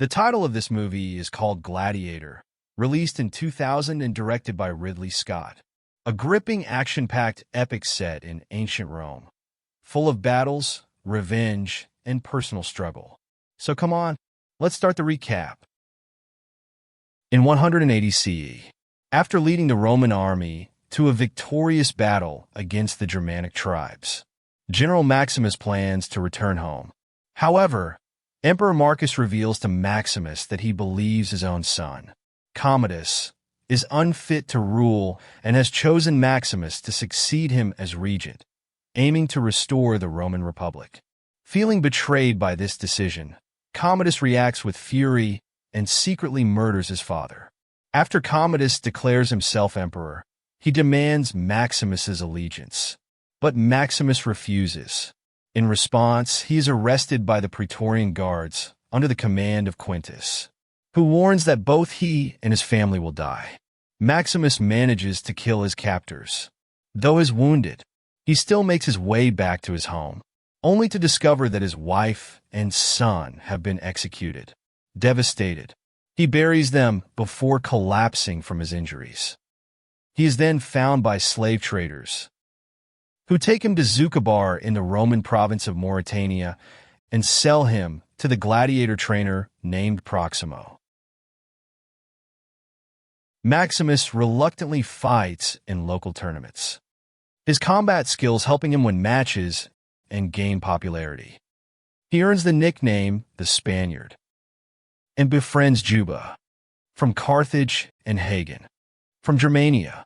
The title of this movie is called Gladiator, released in 2000 and directed by Ridley Scott. A gripping, action-packed epic set in ancient Rome, full of battles, revenge, and personal struggle. So come on, let's start the recap. In 180 CE, after leading the Roman army to a victorious battle against the Germanic tribes, General Maximus plans to return home. However, Emperor Marcus reveals to Maximus that he believes his own son, Commodus, is unfit to rule and has chosen Maximus to succeed him as regent, aiming to restore the Roman Republic. Feeling betrayed by this decision, Commodus reacts with fury and secretly murders his father. After Commodus declares himself emperor, he demands Maximus's allegiance, but Maximus refuses. In response, he is arrested by the Praetorian Guards under the command of Quintus, who warns that both he and his family will die. Maximus manages to kill his captors. Though he's wounded, he still makes his way back to his home, only to discover that his wife and son have been executed. Devastated, he buries them before collapsing from his injuries. He is then found by slave traders, who take him to Zucabar in the Roman province of Mauritania and sell him to the gladiator trainer named Proximo. Maximus reluctantly fights in local tournaments, his combat skills helping him win matches and gain popularity. He earns the nickname the Spaniard and befriends Juba from Carthage and Hagen from Germania.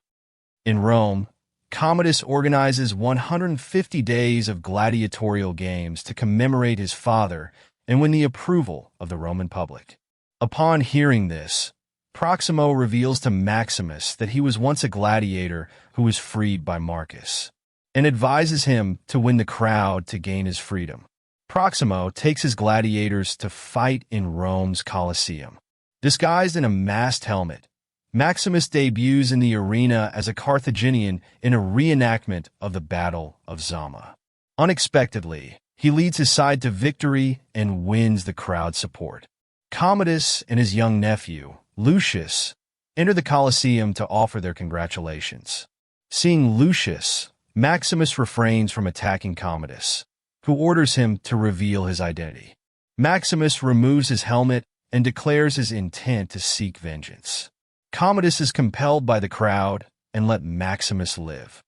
In Rome, Commodus organizes 150 days of gladiatorial games to commemorate his father and win the approval of the Roman public. Upon hearing this, Proximo reveals to Maximus that he was once a gladiator who was freed by Marcus, and advises him to win the crowd to gain his freedom. Proximo takes his gladiators to fight in Rome's Colosseum. Disguised in a masked helmet, Maximus debuts in the arena as a Carthaginian in a reenactment of the Battle of Zama. Unexpectedly, he leads his side to victory and wins the crowd's support. Commodus and his young nephew, Lucius, enter the Colosseum to offer their congratulations. Seeing Lucius, Maximus refrains from attacking Commodus, who orders him to reveal his identity. Maximus removes his helmet and declares his intent to seek vengeance. Commodus is compelled by the crowd and let Maximus live.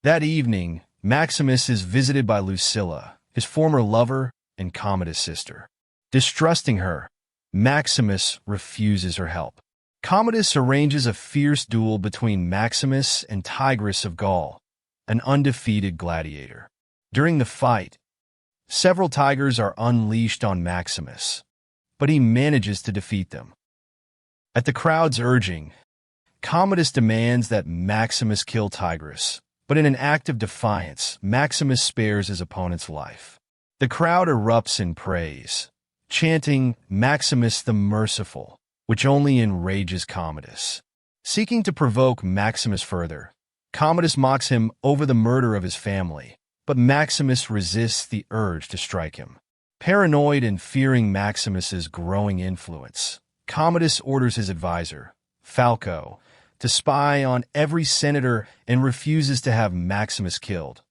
That evening, Maximus is visited by Lucilla, his former lover and Commodus' sister. Distrusting her, Maximus refuses her help. Commodus arranges a fierce duel between Maximus and Tigris of Gaul, an undefeated gladiator. During the fight, several tigers are unleashed on Maximus, but he manages to defeat them. At the crowd's urging, Commodus demands that Maximus kill Tigris, but in an act of defiance, Maximus spares his opponent's life. The crowd erupts in praise, chanting Maximus the Merciful, which only enrages Commodus. Seeking to provoke Maximus further, Commodus mocks him over the murder of his family, but Maximus resists the urge to strike him. Paranoid and fearing Maximus's growing influence, Commodus orders his advisor, Falco, to spy on every senator and refuses to have Maximus killed,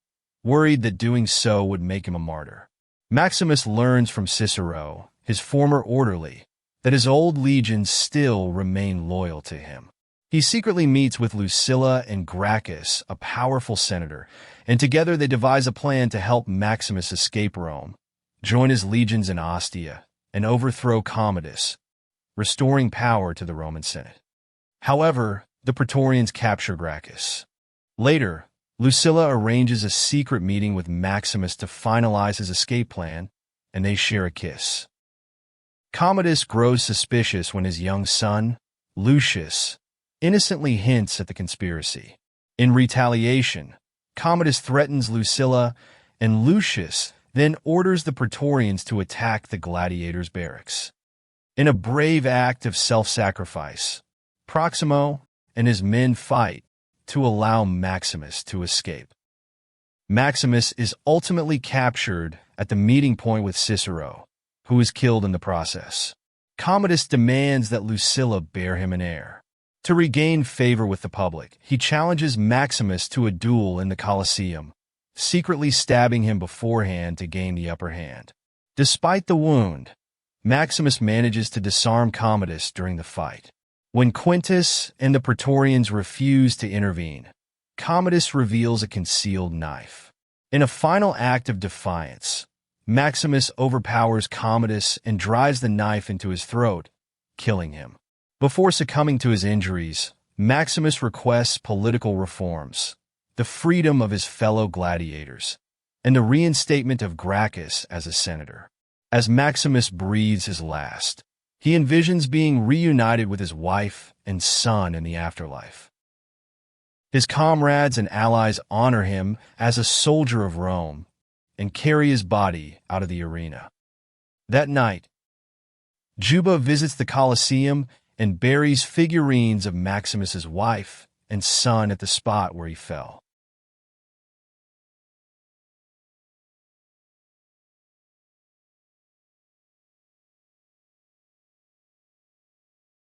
worried that doing so would make him a martyr. Maximus learns from Cicero, his former orderly, that his old legions still remain loyal to him. He secretly meets with Lucilla and Gracchus, a powerful senator, and together they devise a plan to help Maximus escape Rome, join his legions in Ostia, and overthrow Commodus, restoring power to the Roman Senate. However, the Praetorians capture Gracchus. Later, Lucilla arranges a secret meeting with Maximus to finalize his escape plan, and they share a kiss. Commodus grows suspicious when his young son, Lucius, innocently hints at the conspiracy. In retaliation, Commodus threatens Lucilla, and Lucius then orders the Praetorians to attack the gladiators' barracks. In a brave act of self-sacrifice, Proximo and his men fight to allow Maximus to escape. Maximus is ultimately captured at the meeting point with Cicero, who is killed in the process. Commodus demands that Lucilla bear him an heir. To regain favor with the public, he challenges Maximus to a duel in the Colosseum, secretly stabbing him beforehand to gain the upper hand. Despite the wound, Maximus manages to disarm Commodus during the fight. When Quintus and the Praetorians refuse to intervene, Commodus reveals a concealed knife. In a final act of defiance, Maximus overpowers Commodus and drives the knife into his throat, killing him. Before succumbing to his injuries, Maximus requests political reforms, the freedom of his fellow gladiators, and the reinstatement of Gracchus as a senator. As Maximus breathes his last, he envisions being reunited with his wife and son in the afterlife. His comrades and allies honor him as a soldier of Rome and carry his body out of the arena. That night, Juba visits the Colosseum and buries figurines of Maximus's wife and son at the spot where he fell.